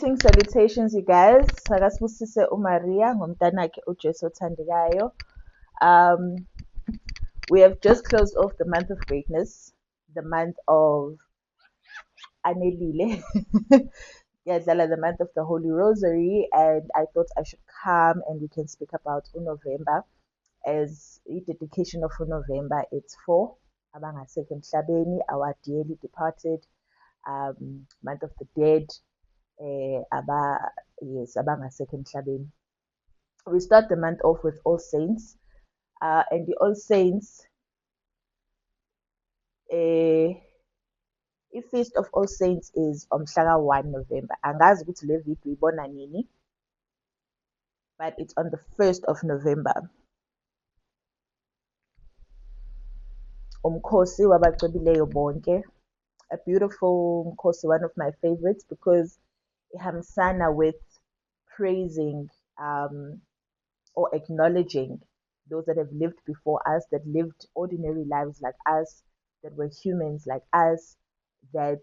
Greetings, salutations, you guys. Sakasibusise uMaria ngomntanakhe uJesu othandekayo. We have just closed off the month of greatness, the month of Anelile. Yes, the month of the Holy Rosary, and I thought I should come and we can speak about November as a dedication of November. It's for abangasekho emhlabeni, our dearly departed, month of the dead. Abangasekho emhlabeni. We start the month off with All Saints, and the All Saints, i-Feast of All Saints is mhlaka 1 November. Angazi ukuthi le video ibona nini, but it's on the 1st of November. Umkhosi wabacebileyo bonke, a beautiful Mkosi, one of my favorites because ihambisana with praising or acknowledging those that have lived before us, that lived ordinary lives like us, that were humans like us, that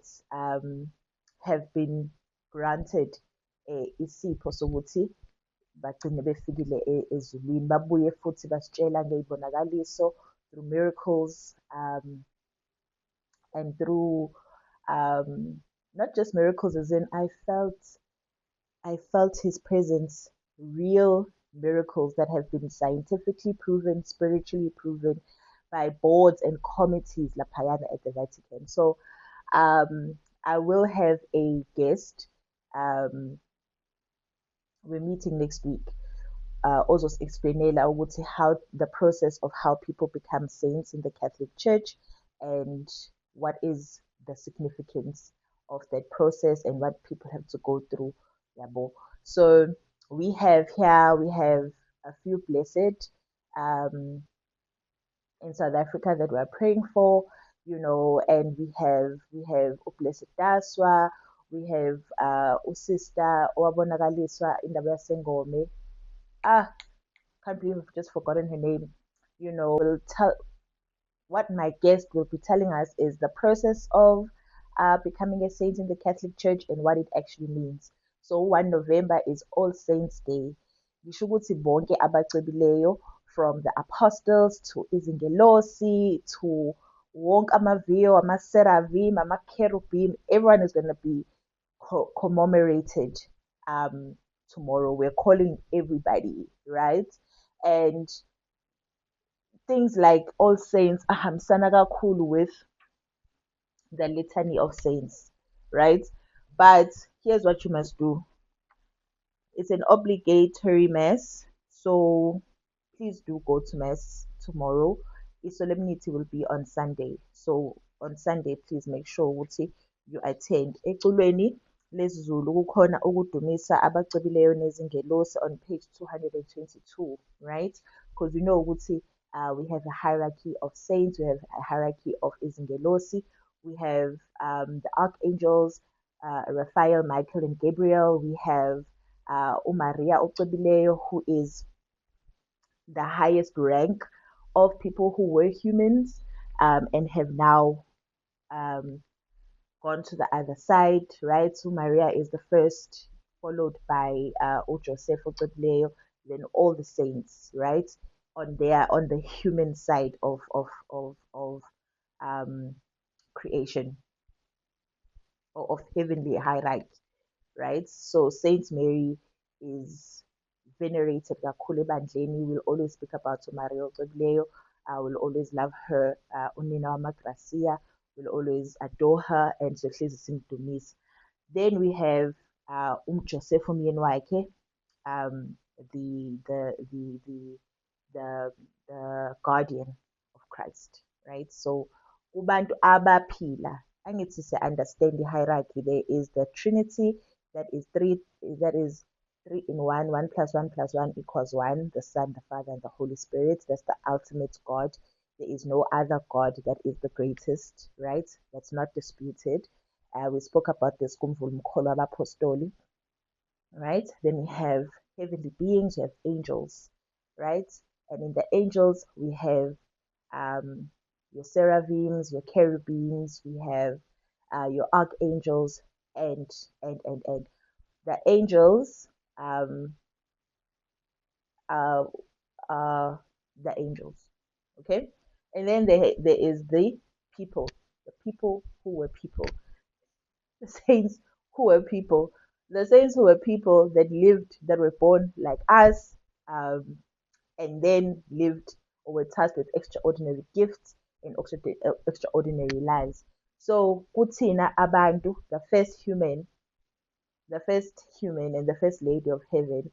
have been granted isipho sokuthi bagcine befikile ezulwini, babuye futhi basitshela ngey'bonakaliso through miracles, and through not just miracles as in I felt his presence, real miracles that have been scientifically proven, spiritually proven by boards and committees laphayana at the Vatican. So I will have a guest. We're meeting next week. Also explainela ukuthi how the process of how people become saints in the Catholic Church and what is the significance of that process and what people have to go through. So we have a few blessed in South Africa that we're praying for, and we have Blessed Daswa, we have Sister Owabonakaliswa indaba yaseNgome. Can't believe I've just forgotten her name. Will tell what my guest will be telling us is the process of becoming a saint in the Catholic Church and what it actually means. So 1 November is All Saints Day. Ngisho ukuthi bonke abacebileyo, from the apostles to izingelosi to wonke amaviyo, ama-seraphim, ama-cherubim, everyone is going to be commemorated tomorrow. We're calling everybody, right? And things like All Saints ahambisana kakhulu with the Litany of Saints, right? But here's what you must do. It's an obligatory mass, so please do go to mass tomorrow. The solemnity will be on Sunday, so on Sunday please make sure ukuthi you attend. Eculweni lesiZulu kukhona ukudumisa abacebileyo nezingelosi on page 222, right? Because we know ukuthi we have a hierarchy of saints, we have a hierarchy of izingelosi, we have the archangels, Raphael, Michael, and Gabriel. We have uMaria Ocebileyo, who is the highest rank of people who were humans and have now gone to the other side, right? So Maria is the first, followed by Joseph Ocebileyo, then all the saints, right? On the human side of creation, or of heavenly hierarchy, right? So Saint Mary is venerated kakhulu ebandleni. We'll always speak about Maria Ocebileyo. We'll always love her. Unina wamaGracia. We'll always adore her and sohlezi simdumise. Then we have Joseph umyeni wakhe, the guardian of Christ, right? So kubantu abaphila, angithi se understand the hierarchy. There is the Trinity, that is three in one. 1 + 1 + 1 = 1. The Son, the Father, and the Holy Spirit. That's the ultimate God. There is no other God that is the greatest, right? That's not disputed. We spoke about this kumvula umkholo wabapostoli, right? Then we have heavenly beings, we have angels, right? And in the angels we have your seraphims, your cherubims, we have your archangels, and The angels um, are, are the angels. Okay, and then there is the people who were people, the saints who were people, the saints who were people that lived, that were born like us, and then lived or were tasked with extraordinary gifts and extraordinary lives. So kuthina abantu, the first human and the first lady of heaven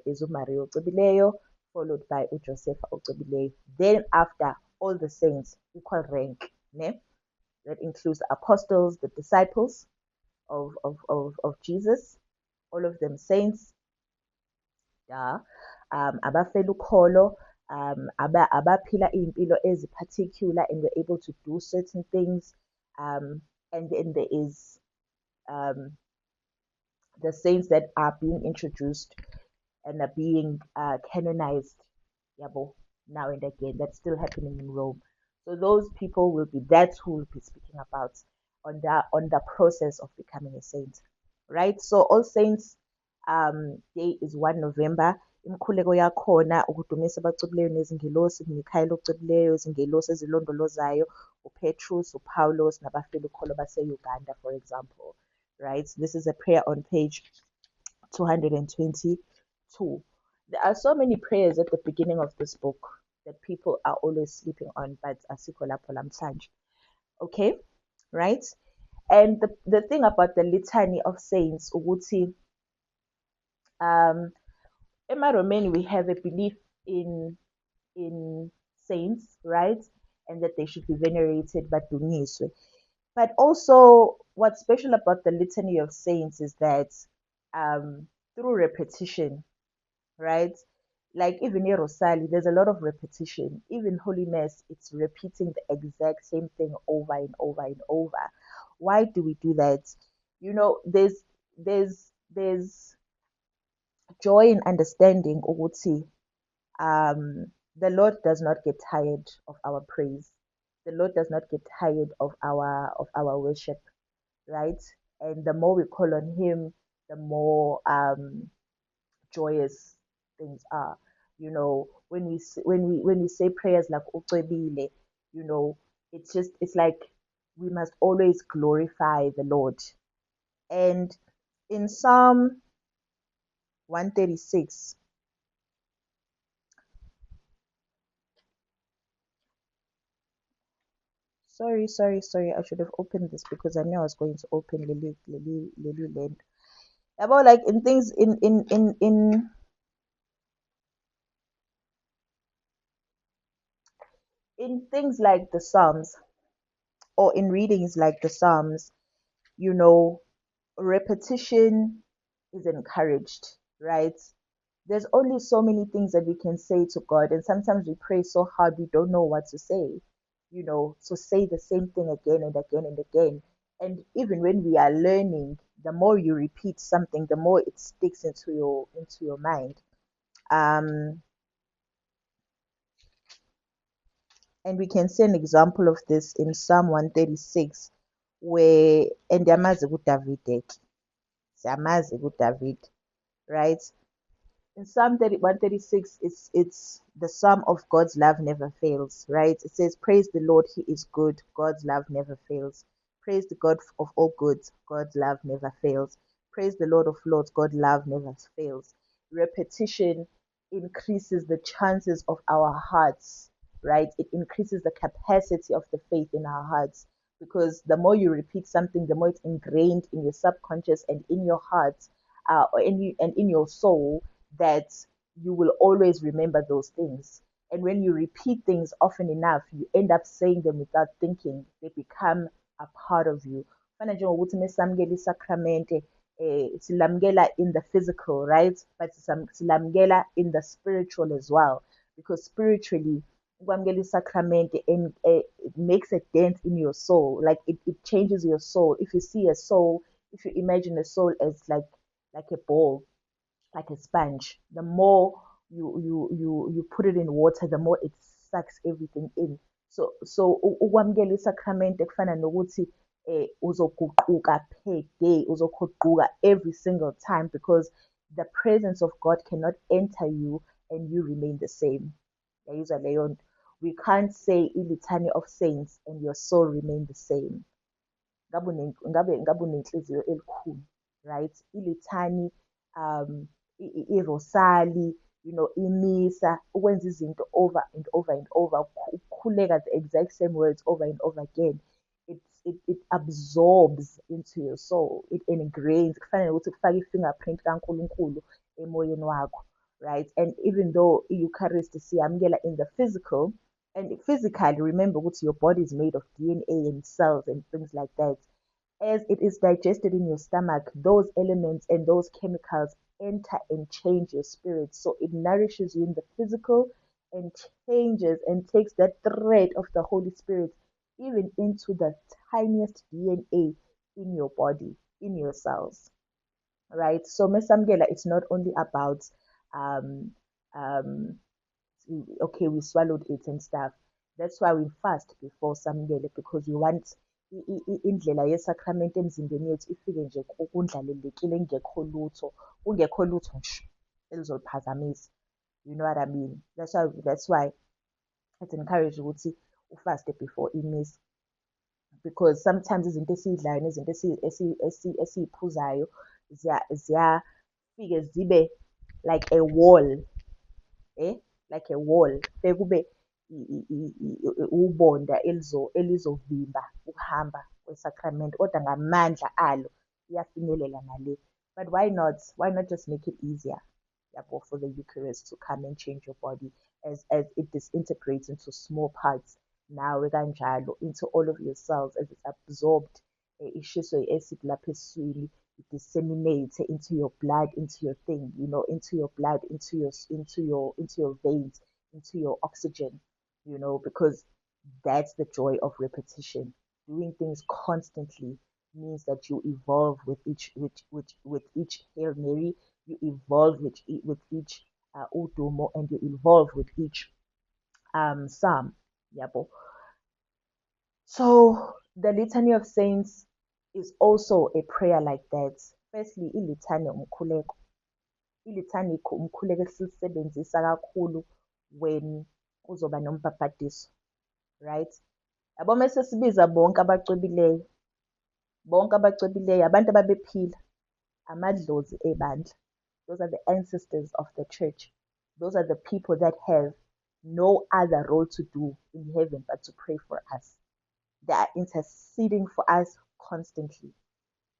is uMaria Ocebileyo, followed by uJoseph Ocebileyo. Then after, all the saints, equal rank. Ne? That includes the apostles, the disciples of Jesus, all of them saints. Yeah. Abafela ukholo, abaphila iy'mpilo ezi-particular and were able to do certain things. And then there is um, the saints that are being introduced and are being canonized, yabo, now and again. That's still happening in Rome. So those people will be, that's who we'll be speaking about on the process of becoming a saint, right? So All Saints Day is 1 November. Imikhuleko yakhona ukudumisa abacebileyo nezingelosi, uMikhayeli ocebileyo, izingelosi ezilondolozayo, uPetrus, uPaulos, nabafela ukholo base-Uganda, for example, right? This is a prayer on page 222. There are so many prayers at the beginning of this book that people are always sleeping on, but asikho lapho lamhlanje. Okay, right? And the thing about the litany of saints, ukuthi, in we have a belief in saints, right? And that they should be venerated, but dunyiswe. But also, what's special about the litany of saints is that through repetition, right? Like even in Rosali, there's a lot of repetition. Even Holy Mass, it's repeating the exact same thing over and over and over. Why do we do that? You know, there's joy in understanding ukuthi the Lord does not get tired of our praise. The Lord does not get tired of our worship, right? And the more we call on Him, the more joyous things are. You know, when we say prayers like Ucebile, you know, it's like we must always glorify the Lord. And in Psalm 136, sorry, I should have opened this because I knew I was going to open Lily Land. About like in things in things like the Psalms, or in readings like the Psalms, you know, repetition is encouraged, right? There's only so many things that we can say to God, and sometimes we pray so hard we don't know what to say, you know, so say the same thing again and again and again. And even when we are learning, the more you repeat something, the more it sticks into your mind. Um, and we can see an example of this in Psalm 136, where and yamazi kuDavid, siyamazi kuDavid, right? In Psalm 136, it's the psalm of God's love never fails, right? It says, praise the Lord, he is good, God's love never fails. Praise the God of all goods, God's love never fails. Praise the Lord of Lords, God's love never fails. Repetition increases the chances of our hearts, right? It increases the capacity of the faith in our hearts, because the more you repeat something, the more it's ingrained in your subconscious and in your heart, and in your soul, that you will always remember those things. And when you repeat things often enough, you end up saying them without thinking. They become a part of you. Fana njengokuthi mesamukela isakramente, silamukela in the physical, right? But silamukela in the spiritual as well. Because spiritually, ukwamukela isakramente, and it makes a dent in your soul. Like it changes your soul. If you see a soul, if you imagine a soul as like a ball, like a sponge. The more you put it in water, the more it sucks everything in. So ukwamukela isakramente kufana nokuthi uzoguquka per day, uzoguquka every single time because the presence of God cannot enter you and you remain the same. Yayizwa leyo nto. We can't say ilithani of saints and your soul remain the same. Ngabe unenhliziyo elikhulu, right? Ilithani, irosali, imisa, ukwenza izinto over and over and over, ukukhuleka the exact same words over and over again. It absorbs into your soul, it ingrains. Kufanele ukuthi kufake i-fingerprint kaNkulunkulu emoyeni wakho, right? And even though i-Eucharist siyamukela in the physical, and physically, remember ukuthi your body is made of DNA and cells and things like that. As it is digested in your stomach, those elements and those chemicals enter and change your spirit. So it nourishes you in the physical and changes and takes that thread of the Holy Spirit even into the tiniest DNA in your body, in your cells, right? So mesamgela, it's not only about um, um, okay, we swallowed it and stuff. That's why we fast before samgele, because we want indlela yesakramente emzimbeni yethu ifike nje kundlalelekile, kungekho lutho nje elizoliphazamisa. You know what I mean? That's why it's encouraged ukuthi ufaste before imisa, because sometimes izinto esiyidlayo nezinto esiyiphuzayo ziyafike zibe like a wall, like a wall, bekube ubonda elizovimba ukuhamba kwesacrament, kodwa ngamandla alo iyafinyelela nale. But why not just make it easier, for the Eucharist to come and change your body as it disintegrates into small parts nawe kanjalo into all of your cells as it's absorbed, ishiswe i-acid lapha esiswini, disseminate into your blood, into your thing, into your blood, into your veins, into your oxygen, because that's the joy of repetition. Doing things constantly means that you evolve with each Hail Mary, you evolve with each Udumo, and you evolve with each Psalm. Yabo. So the Litany of Saints is also a prayer like that. Firstly, ilithani umkhuleko. Ilithani umkhuleko esilisebenzisa kakhulu when kuzoba nombhabhadiso, right? Yabo mase sibiza bonke abacwebileyo, abantu ababephila, amadlozi ebandla. Those are the ancestors of the church. Those are the people that have no other role to do in heaven but to pray for us. They are interceding for us constantly.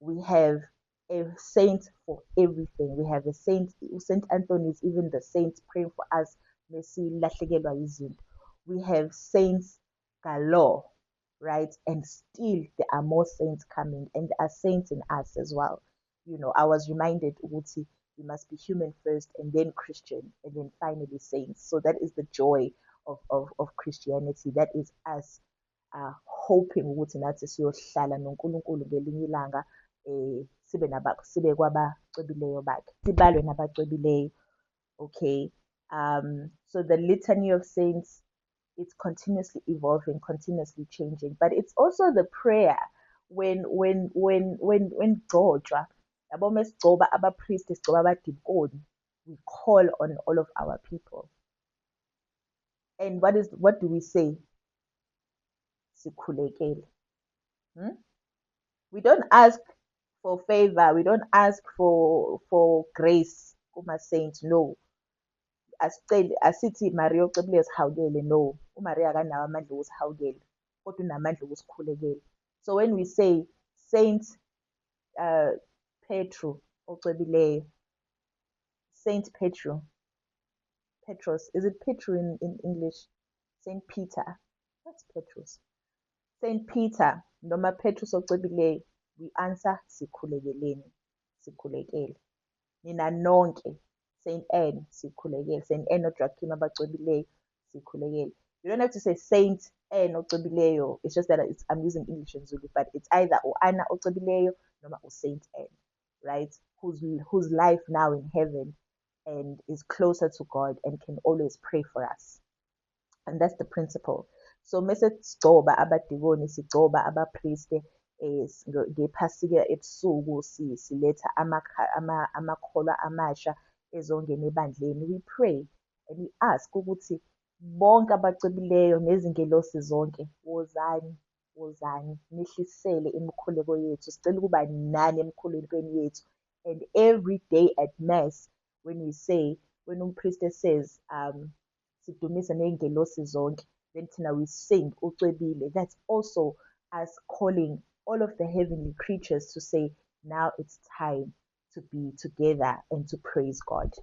We have a saint for everything. We have a saint. Saint Anthony is even the saint praying for us. We have saints galore, right? And still there are more saints coming, and there are saints in us as well. I was reminded, Uti, we must be human first, and then Christian, and then finally saints. So that is the joy of Christianity. That is us hoping ukuthi nathi siyohlala noNkulunkulu ngelinye ilanga, sibe kwabacwebileyo bakhe, sibalwe nabacwebileyo. Okay. So the Litany of Saints, it's continuously evolving, continuously changing, but it's also the prayer when gcotshwa, yabo mesigcoba abapriest, sigcoba abadikoni, we call on all of our people. And what do we say? Sikhulekele. We don't ask for favor, we don't ask for grace kuma saints, no. Asithi Maria ucebile sihawukele, no. uMaria akanawo amandla okusihawukela, kodwa unamandla okusikhulekela. So when we say Saint Petru ocebileyo, Saint Petru, Petros, is it Petru in English? Saint Peter, that's Petrus. Saint Peter noma Petrus ocebileyo, we answer sikhulekeleni, sikhulekele. Nina nonke, Saint Anne, sikhulekele. Saint Anne noJoachim abacebileyo, sikhulekele. You don't have to say Saint Anne ocebileyo. It's just that I'm using English and Zulu, but it's either Anna ocebileyo noma Saint Anne, right? Whose life now in heaven and is closer to God and can always pray for us. And that's the principle. So mese sigcoba abadikoni, sigcoba abapriste, ngephasika ebusuku siletha amakholwa amasha ezongena ebandleni. We pray and we ask ukuthi bonke abacebileyo nezingelosi zonke, wozani, wozani nihlisele imikhuleko yethu. Sicela ukuba nani emikhulekweni yethu. And every day at mass, when we say, when umpriest says, sidumisa ney'ngelosi zonke, then thina we sing ucwebile. That's also us calling all of the heavenly creatures to say, now it's time to be together and to praise God.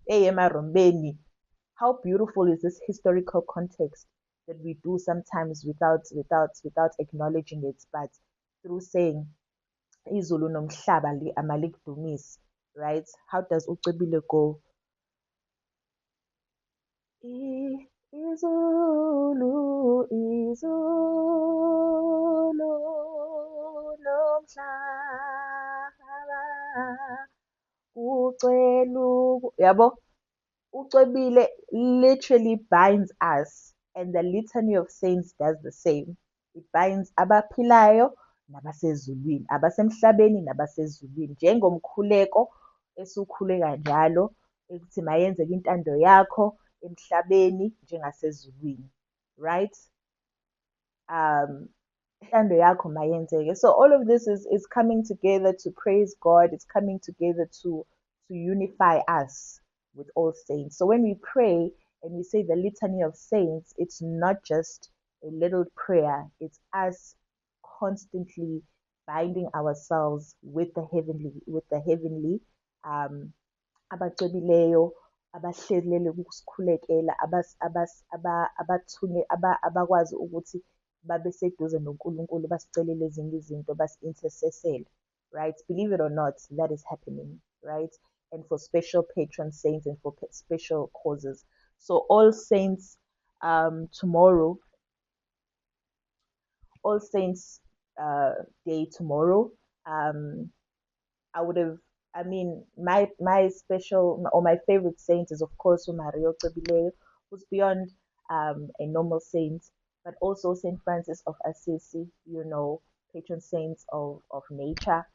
Hey, emarombeni, how beautiful is this historical context that we do sometimes without acknowledging it, but through saying izulu nomhlaba amalikudumise, right? How does ucwebile go? Izulu, izulu nomhlaba ucwelu, yabo, ucwebile literally binds us, and the litany of saints does the same. It binds abaphilayo nabasezulwini, abasemhlabeni nabasezulwini, njengomkhuleko esukhuleka njalo ukuthi mayenzeke intando yakho emhlabeni njengasezulwini, right? Intando yakho mayenzeke. So all of this is coming together to praise God. It's coming together to unify us with all saints. So when we pray and we say the litany of saints, it's not just a little prayer. It's us constantly binding ourselves with the heavenly, abacebileyo, abahlelele ukusikhulekela, abakwazi ukuthi babe seduze noNkulunkulu, basicelele ezinye izinto, basi-intercessele, right? Believe it or not, that is happening, right? And for special patron saints and for special causes. So All Saints, tomorrow, All Saints Day tomorrow. I would have, I mean, my special or my favorite saint is of course Mario Cebileyo, who's beyond a normal saint, but also Saint Francis of Assisi, patron saints of nature.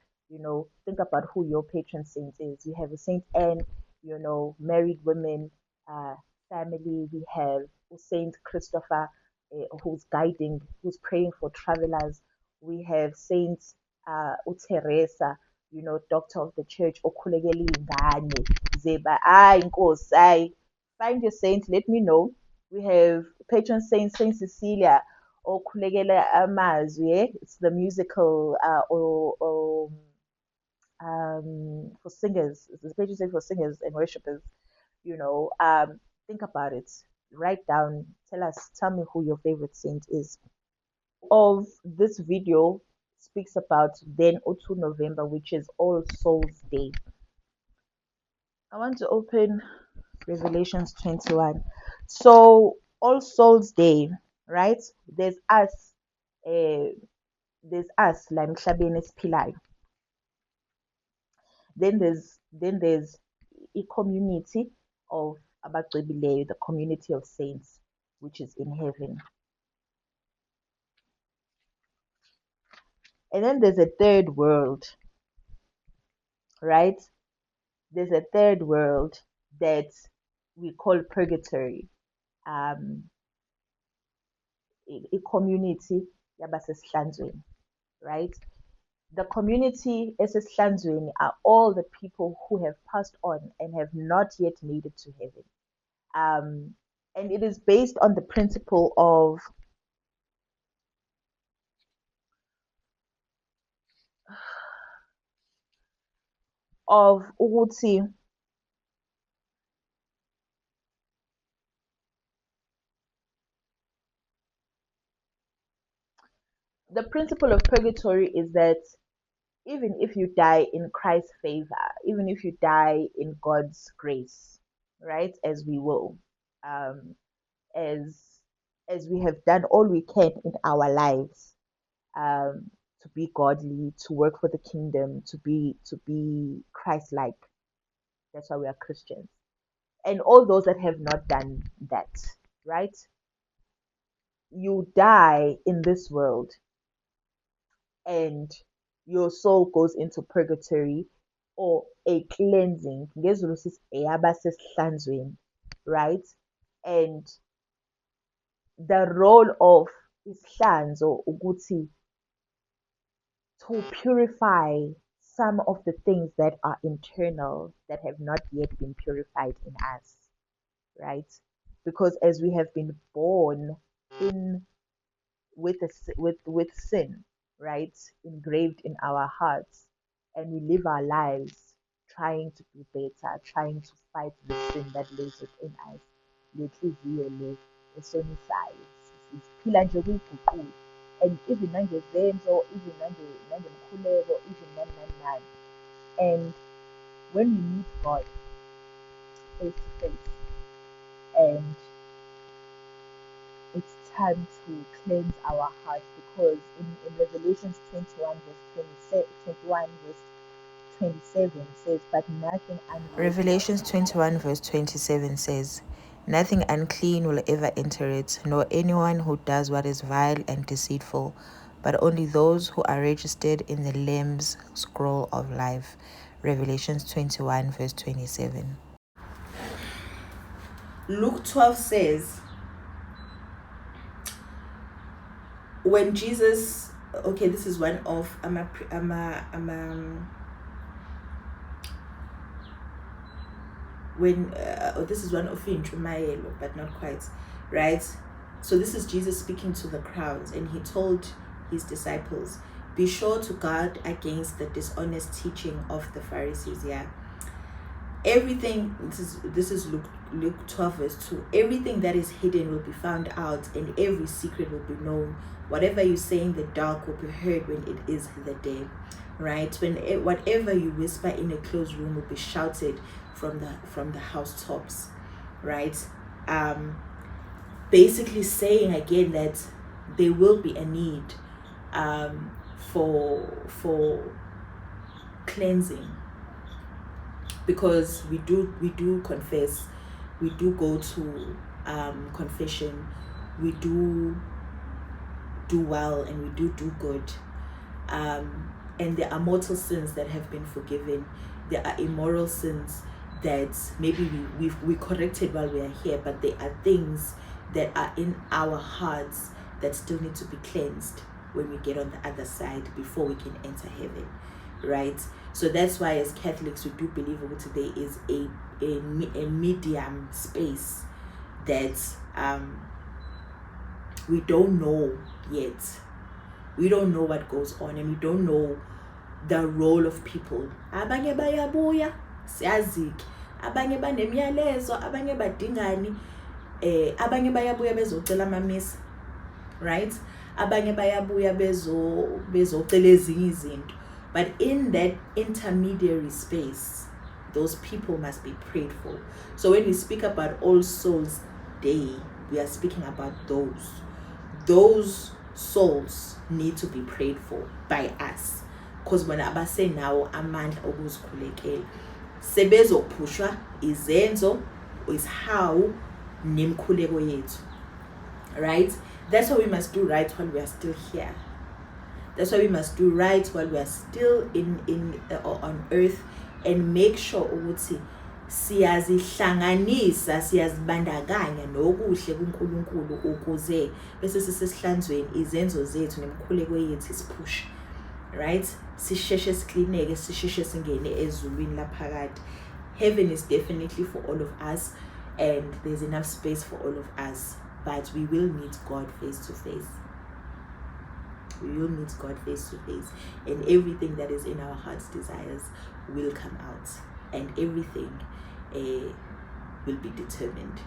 Think about who your patron saint is. You have a Saint Anne, married women, family. We have Saint Christopher, who's guiding, who's praying for travelers. We have Saint Teresa, doctor of the church, okhulekela iy'ngane. Zeba, Nkosi, find your saint, let me know. We have patron saint, Saint Cecilia, okhulekela amazwi. It's the musical or for singers. It's the patron saint for singers and worshipers. Think about it. Write down. Tell me who your favorite saint is. Of this video speaks about then 2 November, which is All Souls Day. I want to open Revelations 21. So All Souls Day, right? There's us, la emhlabeni esiphilayo. Then there's a community of abacwebileyo, the community of saints, which is in heaven. And then there's a third world, right? There's a third world that we call purgatory. A community yabasesihlanzweni, right? The community esesihlanzweni are all the people who have passed on and have not yet made it to heaven. And it is based on the principle of ukuthi the principle of purgatory is that even if you die in Christ's favor, even if you die in God's grace, right, as we will, as we have done all we can in our lives, to be godly, to work for the kingdom, to be Christ-like. That's why we are Christians. And all those that have not done that, right? You die in this world, and your soul goes into purgatory or a cleansing. NgesiZulu sithi eyabasesihlanzweni, right? And the role of isihlanzo ukuthi to purify some of the things that are internal that have not yet been purified in us, right? Because as we have been born in with sin, right, engraved in our hearts, and we live our lives trying to be better, trying to fight the sin that lives within us. Lenhliziyo le esonisayo siphila nje kuyiguqula, and even nangezenzo, even nangemkhuleko, even nani. And when we meet God face to face, and it's time to cleanse our hearts, because in Revelations 21 verse 27 says, but nothing Revelations 21 verse 27 says, nothing unclean will ever enter it, nor anyone who does what is vile and deceitful, but only those who are registered in the Lamb's scroll of life. Revelations 21 verse 27. Luke 12 says, when Jesus, okay, this is one of this is one of Inchumayelo, but not quite, right? So this is Jesus speaking to the crowds, and he told his disciples, be sure to guard against the dishonest teaching of the Pharisees. Yeah, everything, this is Luke 12 verse 2, everything that is hidden will be found out, and every secret will be known. Whatever you say in the dark will be heard when it is the day, right? When whatever you whisper in a closed room will be shouted from the housetops, right? Basically saying again that there will be a need for cleansing, because we do confess, we do go to confession, we do well, and we do good, and there are mortal sins that have been forgiven. There are immoral sins that maybe we corrected while we are here, but there are things that are in our hearts that still need to be cleansed when we get on the other side before we can enter heaven, right? So that's why as Catholics we do believe that there is a medium space that we don't know yet. We don't know what goes on, and we don't know the role of people. Abanye bayabuya siyaziki, abanye banemiyalezo, abanye badingani, abanye bayabuya bezocela amamisa, right? Abanye bayabuya bezocela ezinye izinto. But in that intermediary space, those people must be prayed for. So when we speak about All Souls Day, we are speaking about those souls need to be prayed for by us, because when abase nawo amandla okuzikhulekela sebezophushwa izenzo is how nemkhuleko yethu, right? That's what we must do right while we are still here. That's why we must do right while we are still on earth, and make sure ukuthi siyazihlanganisa, siyazibandakanya nokuhle kuNkulunkulu ukuze bese sisesihlanzweni izenzo zethu nemkhuleko yethu isipush, right? Sisheshe siklineke, sisheshe singene ezulwini laphakade. Heaven is definitely for all of us, and there's enough space for all of us, but we will meet God face to face. We will meet God face to face, and everything that is in our heart's desires will come out, and everything will be determined.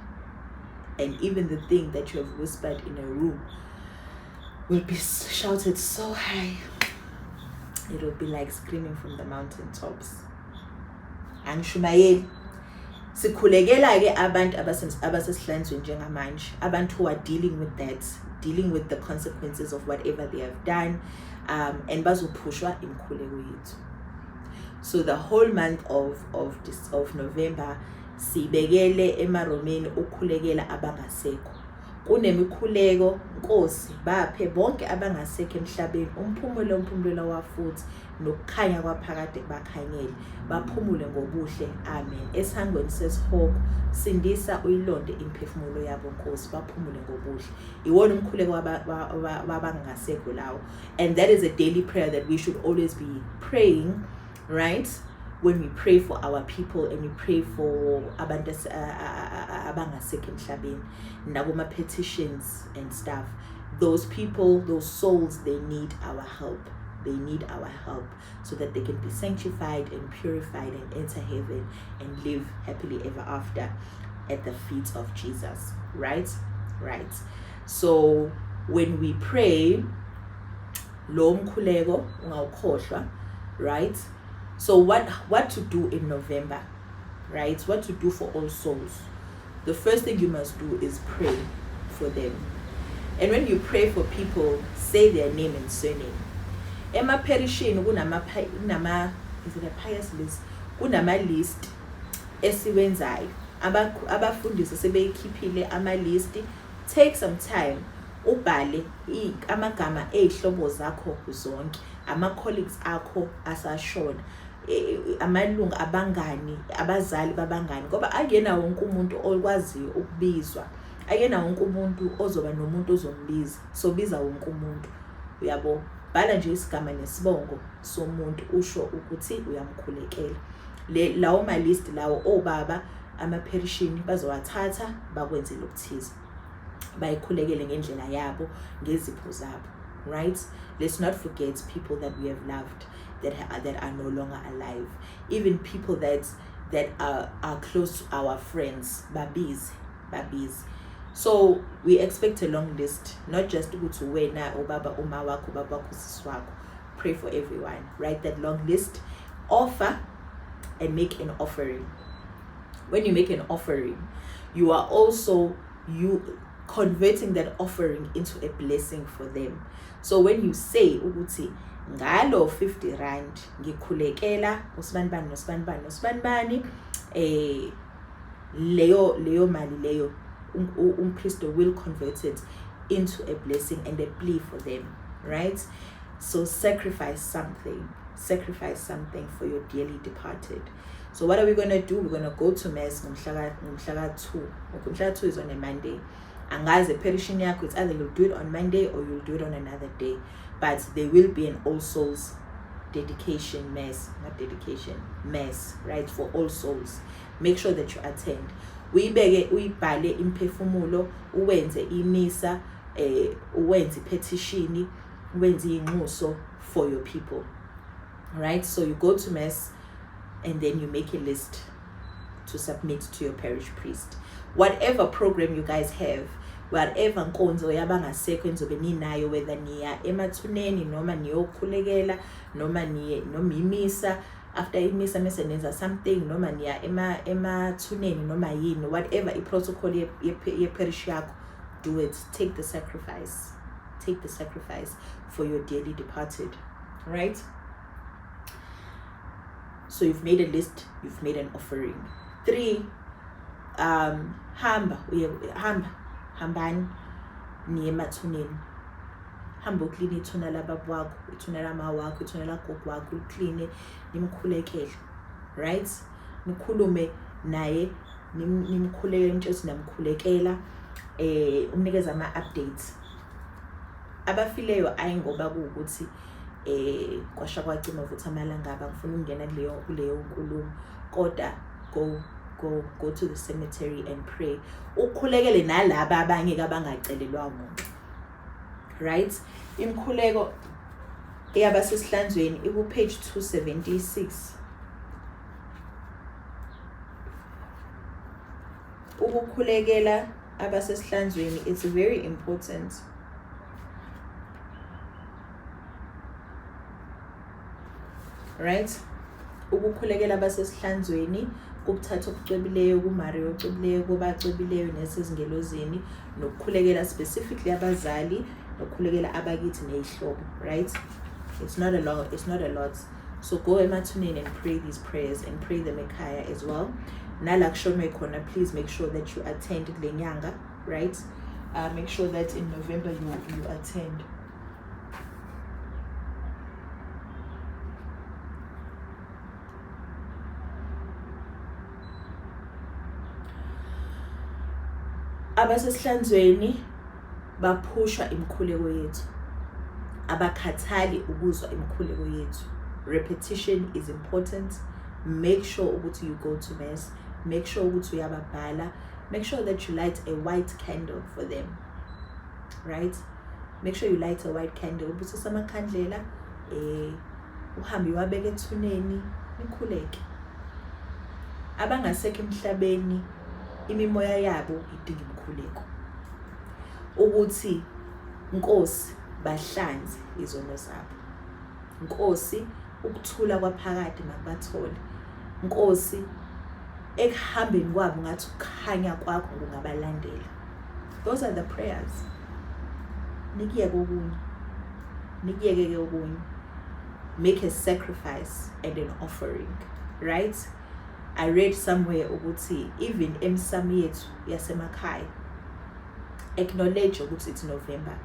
And even the thing that you have whispered in a room will be shouted so high, it will be like screaming from the mountaintops. Angishumayeli sikhulekela ke abantu abasesihlanzweni njengamanje, abantu who are dealing with the consequences of whatever they have done, and bazophushwa imkhuleko yethu. So the whole month of November sibekele emaromeni ukukhulekela abangasekho, kunemikhuleko Nkosi baphe bonke abangasekho emhlabeni umphumulo wafuthi nokukhanya kwaphakade bakhanyele baphumule ngobuhle amen. Esangweni sesihoko sindisa uyilonde imphefumulo yabo Nkosi baphumule ngobuhle. Iwona umkhuleko wabangasekho lawo. And that is a daily prayer that we should always be praying, right? When we pray for our people and we pray for abantu abangasekho emhlabeni, nakuma petitions and stuff, those people, those souls, they need our help. They need our help so that they can be sanctified and purified and enter heaven and live happily ever after at the feet of Jesus. Right? So when we pray, lo mkhuleko ungawukhohlwa, right? So what to do in November, right? What to do for all souls? The first thing you must do is pray for them. And when you pray for people, say their name and surname. Ema perishini kunama list esiwenzayo. Abafundisi sebeyikhiphile ama list. Take some time ubhale amagama ezihlobo zakho zonke, ama colleagues akho asashona, amalungu abangani, abazali babangani, ngoba akuyena wonke umuntu okwaziyo ukubizwa. Akuyena wonke umuntu ozoba nomuntu ozombiza. So biza wonke umuntu. Uyabo? Bhala nje isigama nesibongo somuntu usho ukuthi uyamkhulekela. Lawo ma list lawo obaba ama perishini bazowathatha bakwenzela ukuthiza. Bayikhulekele ngendlela yabo ngezipho zabo, right? Let's not forget people that we have loved that are no longer alive. Even people that are close to our friends, babies. So we expect a long list, not just to wena obaba uma wakho baba wakho sisi wakho. Pray for everyone. Write that long list, offer and make an offering. When you make an offering, you are also converting that offering into a blessing for them. So when you say ukuthi ngalo 50 rand ngikhulekela usbanibani leyo mali leyo, umpristo will convert it into a blessing and a plea for them, right? So sacrifice something for your dearly departed. So what are we going to do? We're going to go to mass ngomhlaka 2. Ngomhlaka 2 is on a Monday. Angazi perishini yakho, it's either you'll do it on Monday or you'll do it on another day. But there will be an All Souls dedication mass, mass, right, for all souls. Make sure that you attend. Uyibhale imphefumulo, uwenze imisa, uwenze petition, uwenze inxuso for your people. Right? So you go to mass and then you make a list to submit to your parish priest. Whatever program you guys have, whatever nkonzo yabangasekho enzobe ninayo, whether niya emathuneni noma niyokhulekela noma imisa, after imisa mase nenza something noma niya emathuneni noma yini, whatever I protocol ye parish yakho, do it. Take the sacrifice for your dearly departed, right? So you've made a list, you've made an offering. 3, hambani niye emathuneni. Hamba uclean ithuna lababa wakho, ithuna lama wakho, ithuna lagogo wakho, uclean nimkhulekele, right? Nikhulume naye, nimkhulekele intshosi namkhulekela, umnikeza ama updates. Abafileyo ayingoba ukuthi kwasha kwacima ukuthi amalanga abangifuna ukungena kuleyo nkulumo, kodwa go to the cemetery and pray. Ukhulekele nalabo abangeke abangacelelwa umuntu, right? Imkhuleko eyabasesihlanzweni iku page 276. Ukukhulekela abasesihlanzweni, it's very important. Right? Ukukhulekela abasesihlanzweni ukuthatha okucebileyo kuMaria ocebileyo kubacebileyo nesezingelozini, nokukhulekela specifically abazali, nokukhulekela abakithi nezihlobo, right? It's not a lot. So go emathuneni and pray these prayers and pray them ekhaya as well. Nala kushonwe khona, please make sure that you attend kule nyanga, right? make sure that in November you attend. Abasesihlanzweni baphushwa imikhuleko yethu, abakhathali ukuzwa imikhuleko yethu. Repetition is important. Make sure ukuthi you go to mass. Make sure ukuthi uyababhala. Make sure that you light a white candle for them, right? Make sure you light a white candle. Ubusisa amakhandlela, uhambe wabeke ethuneni, nikhuleke. Abangasekho emhlabeni, imimoya yabo idinga imikhuleko. Ukuthi Nkosi bahlanze izono zabo. Nkosi ukuthula kwaphakade makubathole. Nkosi ekuhambeni kwabo ngathi ukukhanya kwakho kungabalandela. Those are the prayers. Nikiyeke okunye. Nikiyeke okunye. Make a sacrifice and an offering, right? I read somewhere ukuthi even emsamo yethu yasemakhaya acknowledge ukuthi it's November.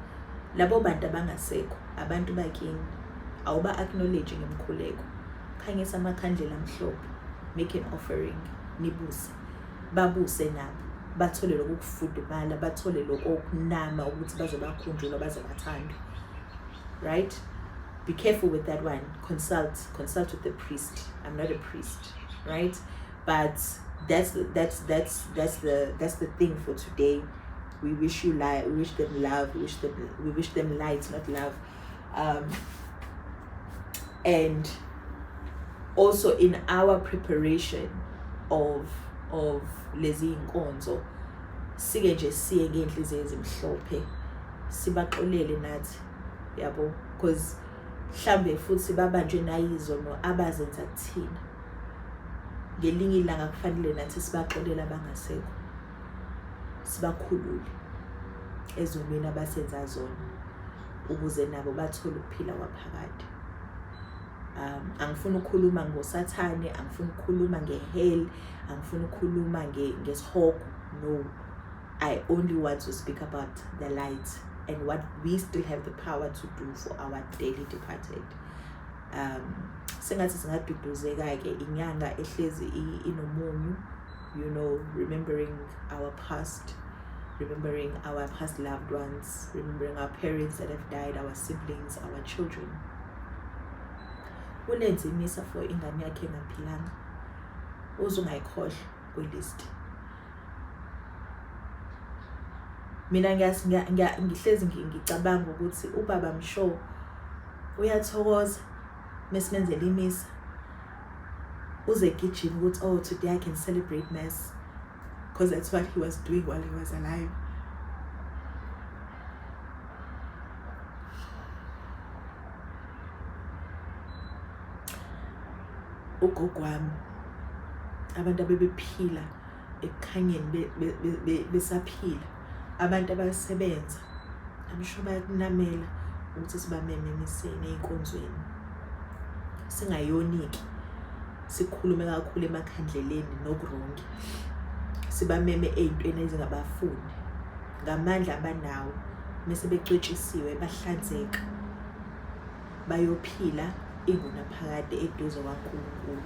Labo bantu abangasekho, abantu bakini, awuba acknowledge ngemkhuleko. Khanyisa amakhandlela amhlophe, make an offering, nibuse. Babuse nabo, bathole lokufudumala, bathole lokunama ukuthi bazobakhunjulwa bazobathanda. Right? Be careful with that one. Consult with the priest. I'm not a priest, right? But that's the thing for today. We wish you light, we wish them love, we wish them light, not love. And also in our preparation of lezi inkonzo, sike nje siye ngenhliziyo ezimhlophe, sibaxolele nathi, yabo, because mhlambe futhi babanjwe nayizono abazenza kuthina. Ngelinye ilanga kufanele nathi sibaxolele abangasekho, sibakhulule ezonweni abasenza zona ukuze nabo bathole ukuphila kwaphakade. Angifuni ukukhuluma ngosathane, angifuni ukukhuluma ngehell, angifuni ukukhuluma ngesihoko. No, I only want to speak about the light and what we still have the power to do for our daily departed. Sengathi singaduduzeka ke inyanga ehlezi inomunyu, you know, remembering our past loved ones, remembering our parents that have died, our siblings, our children. Ulenze imisa for ingane yakhe engaphilanga, uzungayikhohlwa kwelist. Mina ngihlezi ngicabanga ukuthi ubaba msho uyathokoza mesimenzela imisa, uze gijima ukuthi oh today I can celebrate mass, because that's what he was doing while he was alive. Ugogo wami, abantu abebephila ekukhanyeni besaphila, abantu abasebenza, abasho bayakunamela ukuthi sibameme emiseni ey'nkonzweni. Singayoniki, sikhulume kakhulu emakhandleleni nokurongi, sibameme ey'ntweni ezingabafuni ngamandla abanawo, mase becwetshisiwe bahlanzeka, bayophila ingunaphakade eduze kwaNkulunkulu.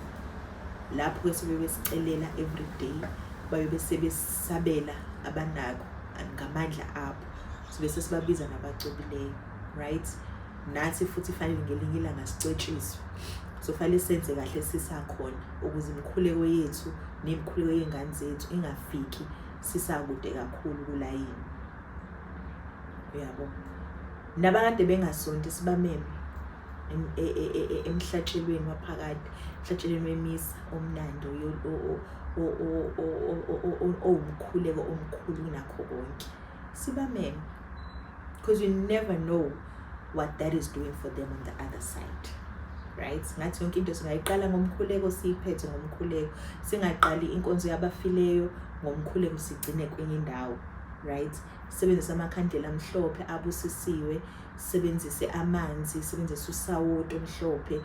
Lapho ke sebesicelela every day, bayobe sebesabela abanako ngamandla abo, sibese sibabiza nabacobileyo, right? Nathi futhi fanele ngelinye ilanga sicwetshiswe, so fanele senze kahle sisakhona ukuze imikhuleko yethu nemikhuleko yengane zethu ingafiki sisakude kakhulu kulayini. Uyabo, nabakade bengasonto sibameme emhlatshelweni waphakade, emhlatshelweni wemisa omnando omkhuleko omkhulu nakho konke, sibameme, because you never know what that is doing for them on the other side, right? Ngathi yonke into singayiqala ngomkhuleko, siyiphethe ngomkhuleko, singaqali inkonzo yabafileyo ngomkhuleko, sigcine kwenye indawo, right? Sebenzisa amakhandlela amhlophe abusisiwe, sebenzise amanzi, sebenzise usawoti omhlophe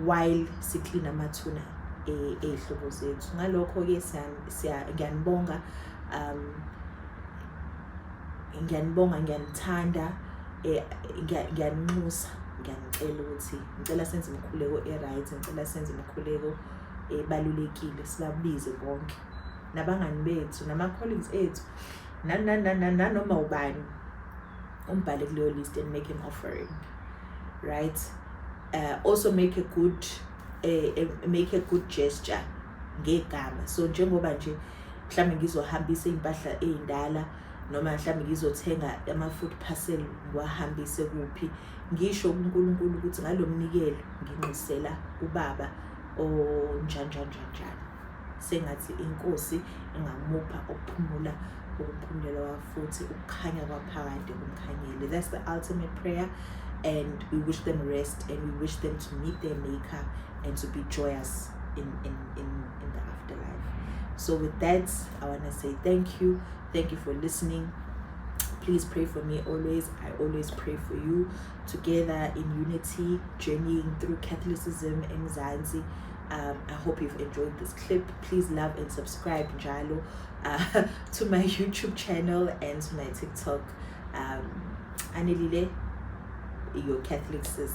while siklina amathuna ehlobo zethu. Ngalokho ke ngiyanibonga ngiyanibonga, ngiyanithanda, ngiyaninxusa, ngiyanicela ukuthi ngicela senze imikhuleko e-right, ngicela senze imikhuleko ebalulekile, sibabize bonke nabangani bethu, nama-colleagues ethu, nanoma ubani, umbhale kuleyo list and make an offering, right? Also make a good gesture ngegama. So njengoba nje mhlawumbe ngizohambisa iy'mpahla ey'ndala, noma mhlawumbe ngizothenga ama-food parcel ngiwahambise kuphi, ngisho kuNkulunkulu ukuthi ngalo mnikelo nginxusela ubaba onjani, sengathi inkosi ingamupha ukuphumula, ukuphumulela futhi ukukhanya kwaphakade kumkhanyele. That's the ultimate prayer, and we wish them rest, and we wish them to meet their maker and to be joyous in the afterlife. So with that, I want to say thank you for listening. Please pray for me always. I always pray for you, together in unity, journeying through Catholicism in Mzansi. I hope you've enjoyed this clip. Please love and subscribe, njalo, to my YouTube channel and to my TikTok. Anelile, your Catholic sis.